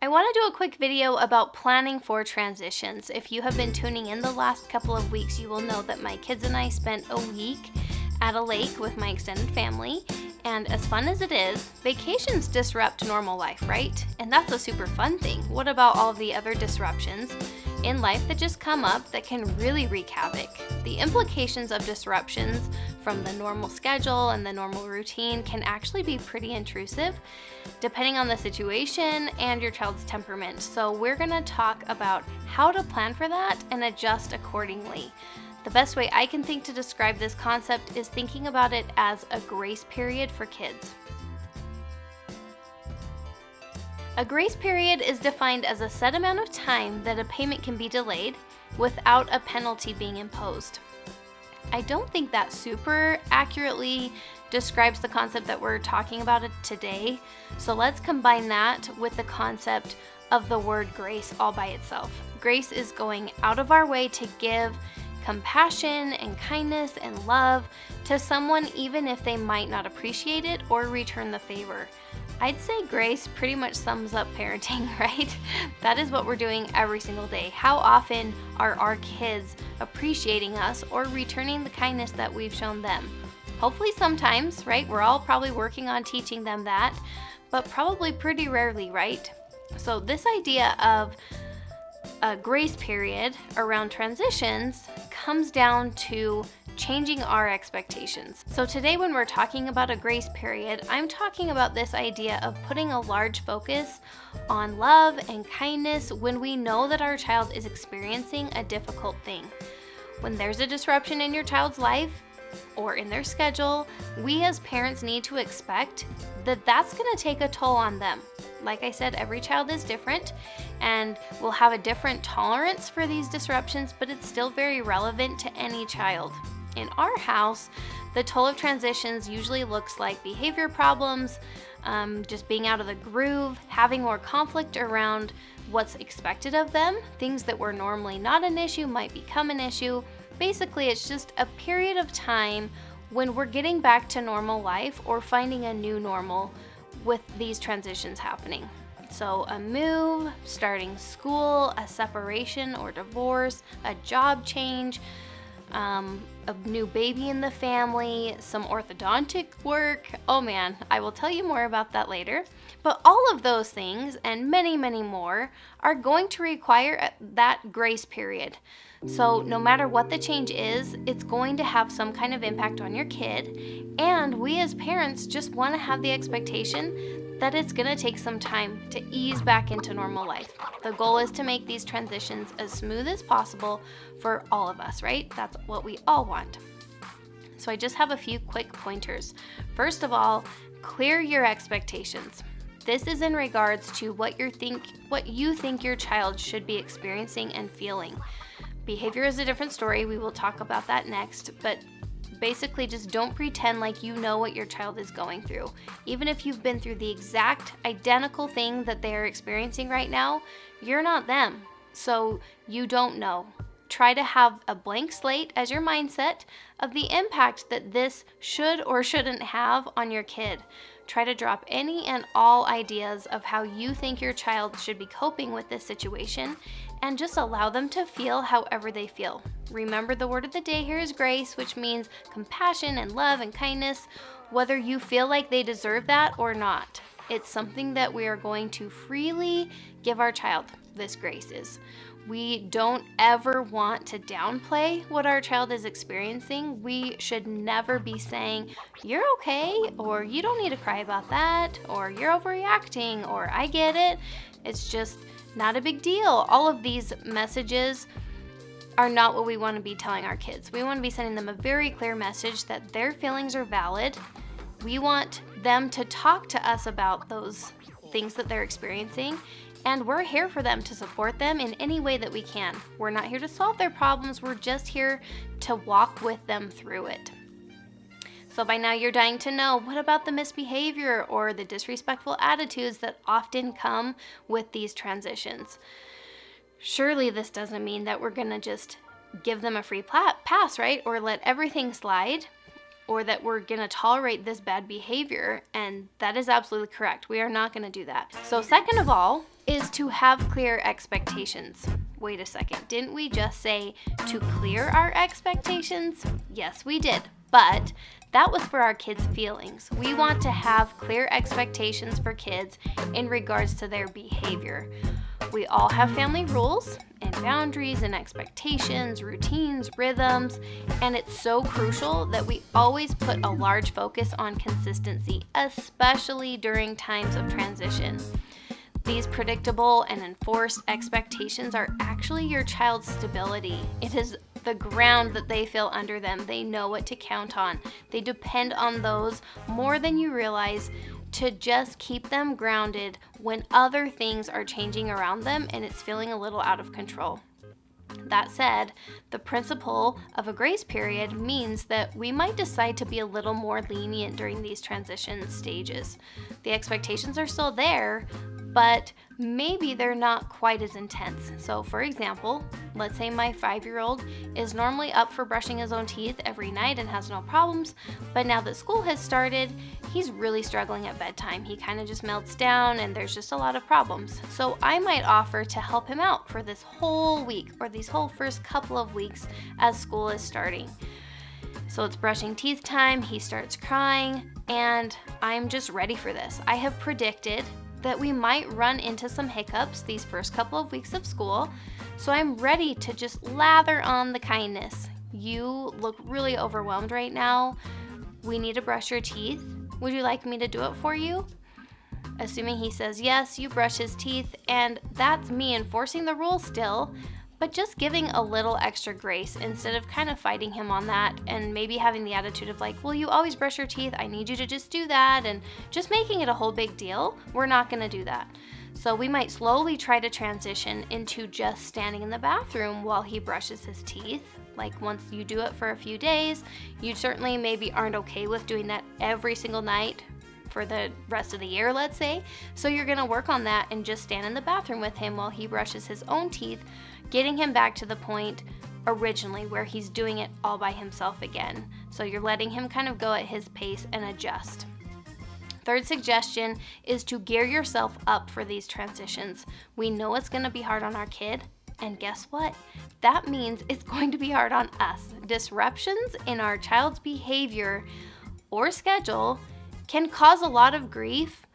I want to do a quick video about planning for transitions. If you have been tuning in the last couple of weeks, you will know that my kids and I spent a week at a lake with my extended family. And as fun as it is, vacations disrupt normal life, right? And that's a super fun thing. What about all the other disruptions in life that just come up that can really wreak havoc? The implications of disruptions from the normal schedule and the normal routine can actually be pretty intrusive, depending on the situation and your child's temperament. So we're gonna talk about how to plan for that and adjust accordingly. The best way I can think to describe this concept is thinking about it as a grace period for kids. A grace period is defined as a set amount of time that a payment can be delayed without a penalty being imposed. I don't think that super accurately describes the concept that we're talking about today, so let's combine that with the concept of the word grace all by itself. Grace is going out of our way to give compassion and kindness and love to someone even if they might not appreciate it or return the favor. I'd say grace pretty much sums up parenting, right? That is what we're doing every single day. How often are our kids appreciating us or returning the kindness that we've shown them? Hopefully sometimes, right? We're all probably working on teaching them that, but probably pretty rarely, right? So this idea of a grace period around transitions comes down to changing our expectations. So today when we're talking about a grace period, I'm talking about this idea of putting a large focus on love and kindness when we know that our child is experiencing a difficult thing. When there's a disruption in your child's life or in their schedule, we as parents need to expect that that's going to take a toll on them. Like I said, every child is different and will have a different tolerance for these disruptions, but it's still very relevant to any child. In our house, the toll of transitions usually looks like behavior problems, just being out of the groove, having more conflict around what's expected of them. Things that were normally not an issue might become an issue. Basically, it's just a period of time when we're getting back to normal life or finding a new normal with these transitions happening. So a move, starting school, a separation or divorce, a job change, a new baby in the family, some orthodontic work. Oh man, I will tell you more about that later. But all of those things and many, many more are going to require that grace period. So no matter what the change is, it's going to have some kind of impact on your kid. And we as parents just want to have the expectation that it's going to take some time to ease back into normal life. The goal is to make these transitions as smooth as possible for all of us, right? That's what we all want. So I just have a few quick pointers. First of all, clear your expectations. This is in regards to what you think your child should be experiencing and feeling. Behavior is a different story. We will talk about that next, but basically just don't pretend like you know what your child is going through. Even if you've been through the exact identical thing that they are experiencing right now, you're not them, so you don't know. Try to have a blank slate as your mindset of the impact that this should or shouldn't have on your kid. Try to drop any and all ideas of how you think your child should be coping with this situation and just allow them to feel however they feel. Remember, the word of the day here is grace, which means compassion and love and kindness, whether you feel like they deserve that or not. It's something that we are going to freely give our child. This grace is. We don't ever want to downplay what our child is experiencing. We should never be saying, you're okay, or you don't need to cry about that, or you're overreacting, or I get it. It's just not a big deal. All of these messages are not what we want to be telling our kids. We want to be sending them a very clear message that their feelings are valid. We want them to talk to us about those things that they're experiencing, and we're here for them to support them in any way that we can. We're not here to solve their problems. We're just here to walk with them through it. So by now you're dying to know, what about the misbehavior or the disrespectful attitudes that often come with these transitions? Surely this doesn't mean that we're going to just give them a free pass, right? Or let everything slide, or that we're going to tolerate this bad behavior. And that is absolutely correct. We are not going to do that. So second of all, is to have clear expectations. Wait a second, didn't we just say to clear our expectations? Yes, we did, but that was for our kids' feelings. We want to have clear expectations for kids in regards to their behavior. We all have family rules and boundaries and expectations, routines, rhythms, and it's so crucial that we always put a large focus on consistency, especially during times of transition. These predictable and enforced expectations are actually your child's stability. It is the ground that they feel under them. They know what to count on. They depend on those more than you realize to just keep them grounded when other things are changing around them and it's feeling a little out of control. That said, the principle of a grace period means that we might decide to be a little more lenient during these transition stages. The expectations are still there, but maybe they're not quite as intense. So for example, let's say my 5-year-old is normally up for brushing his own teeth every night and has no problems, but now that school has started, he's really struggling at bedtime. He kind of just melts down and there's just a lot of problems. So I might offer to help him out for this whole week or these whole first couple of weeks as school is starting. So it's brushing teeth time, he starts crying, and I'm just ready for this. I have predicted that we might run into some hiccups these first couple of weeks of school, so I'm ready to just lather on the kindness. You look really overwhelmed right now. We need to brush your teeth. Would you like me to do it for you? Assuming he says yes, you brush his teeth, and that's me enforcing the rule still, but just giving a little extra grace instead of kind of fighting him on that and maybe having the attitude of like, well, you always brush your teeth, I need you to just do that, and just making it a whole big deal. We're not going to do that. So we might slowly try to transition into just standing in the bathroom while he brushes his teeth. Like once you do it for a few days, you certainly maybe aren't okay with doing that every single night for the rest of the year, let's say. So you're going to work on that and just stand in the bathroom with him while he brushes his own teeth, getting him back to the point originally where he's doing it all by himself again. So you're letting him kind of go at his pace and adjust. Third suggestion is to gear yourself up for these transitions. We know it's going to be hard on our kid, and guess what? That means it's going to be hard on us. Disruptions in our child's behavior or schedule can cause a lot of grief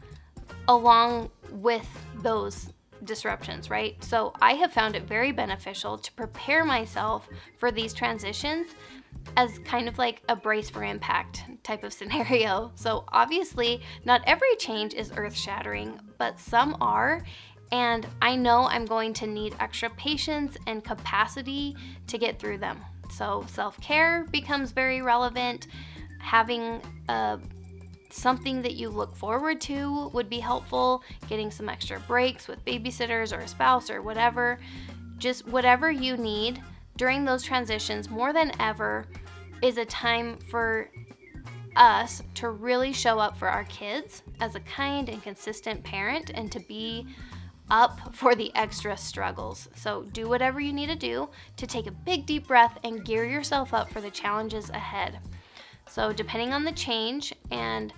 along with those disruptions, right? So I have found it very beneficial to prepare myself for these transitions as kind of like a brace for impact type of scenario. So obviously, not every change is earth-shattering, but some are, and I know I'm going to need extra patience and capacity to get through them. So self-care becomes very relevant. Having something that you look forward to would be helpful. Getting some extra breaks with babysitters or a spouse or whatever. Just whatever you need during those transitions, more than ever, is a time for us to really show up for our kids as a kind and consistent parent and to be up for the extra struggles. So do whatever you need to do to take a big deep breath and gear yourself up for the challenges ahead. So depending on the change and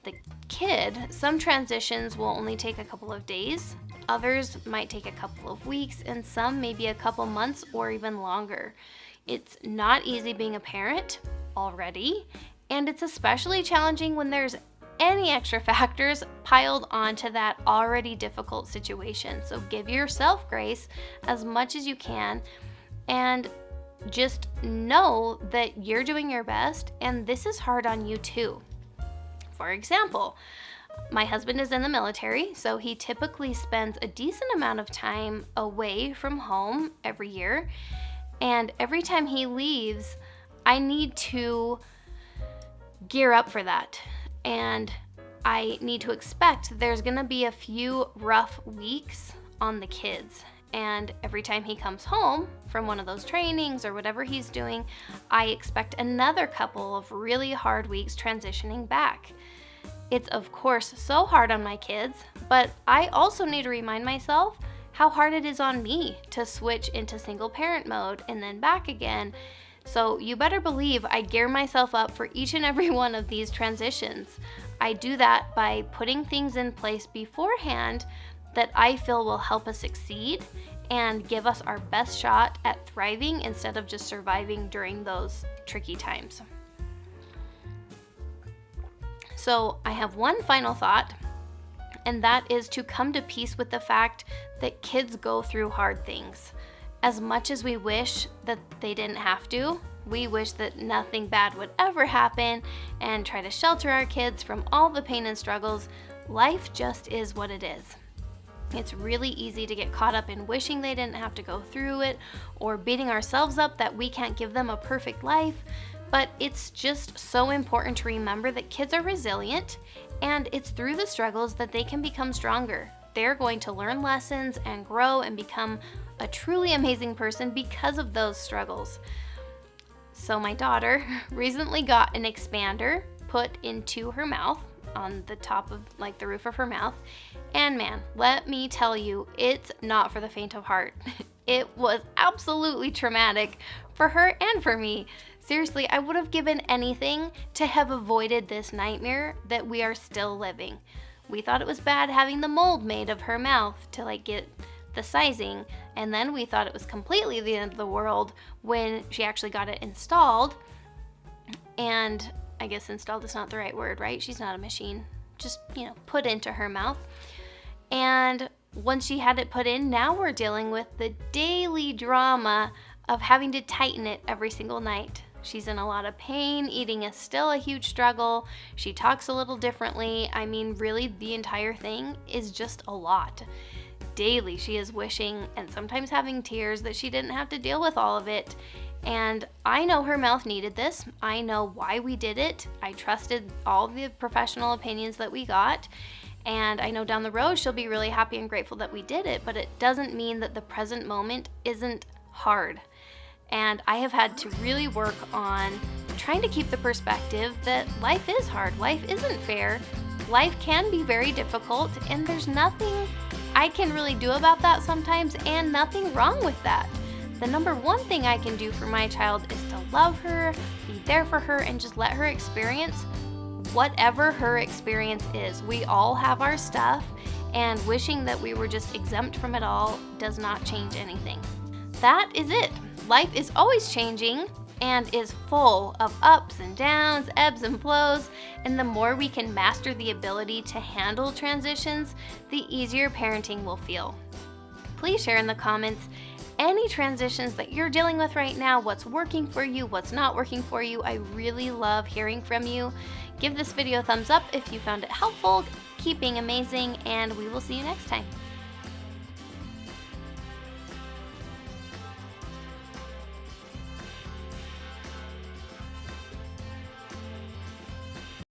the kid, some transitions will only take a couple of days, others might take a couple of weeks, and some maybe a couple months or even longer. It's not easy being a parent already, and it's especially challenging when there's any extra factors piled onto that already difficult situation. So give yourself grace as much as you can, and just know that you're doing your best and this is hard on you too. For example, my husband is in the military, so he typically spends a decent amount of time away from home every year. And every time he leaves, I need to gear up for that. And I need to expect there's going to be a few rough weeks on the kids. And every time he comes home from one of those trainings or whatever he's doing, I expect another couple of really hard weeks transitioning back. It's of course so hard on my kids, but I also need to remind myself how hard it is on me to switch into single parent mode and then back again. So you better believe I gear myself up for each and every one of these transitions. I do that by putting things in place beforehand that I feel will help us succeed and give us our best shot at thriving instead of just surviving during those tricky times. So I have one final thought, and that is to come to peace with the fact that kids go through hard things. As much as we wish that they didn't have to, we wish that nothing bad would ever happen and try to shelter our kids from all the pain and struggles. Life just is what it is. It's really easy to get caught up in wishing they didn't have to go through it or beating ourselves up that we can't give them a perfect life. But it's just so important to remember that kids are resilient, and it's through the struggles that they can become stronger. They're going to learn lessons and grow and become a truly amazing person because of those struggles. So my daughter recently got an expander put into her mouth, on the top of like the roof of her mouth, and man, let me tell you, it's not for the faint of heart. It was absolutely traumatic for her and for me. Seriously, I would have given anything to have avoided this nightmare that we are still living. We thought it was bad having the mold made of her mouth to like get the sizing, and then we thought it was completely the end of the world when she actually got it installed. And I guess installed is not the right word, right? She's not a machine. Just, put into her mouth. And once she had it put in, now we're dealing with the daily drama of having to tighten it every single night. She's in a lot of pain. Eating is still a huge struggle. She talks a little differently. I mean, really, the entire thing is just a lot. Daily, she is wishing and sometimes having tears that she didn't have to deal with all of it. And I know her mouth needed this. I know why we did it. I trusted all the professional opinions that we got. And I know down the road she'll be really happy and grateful that we did it, but it doesn't mean that the present moment isn't hard. And I have had to really work on trying to keep the perspective that life is hard. Life isn't fair. Life can be very difficult, and there's nothing I can really do about that sometimes, and nothing wrong with that. The number one thing I can do for my child is to love her, be there for her, and just let her experience whatever her experience is. We all have our stuff, and wishing that we were just exempt from it all does not change anything. That is it. Life is always changing and is full of ups and downs, ebbs and flows, and the more we can master the ability to handle transitions, the easier parenting will feel. Please share in the comments any transitions that you're dealing with right now, what's working for you, what's not working for you. I really love hearing from you. Give this video a thumbs up if you found it helpful. Keep being amazing, and we will see you next time.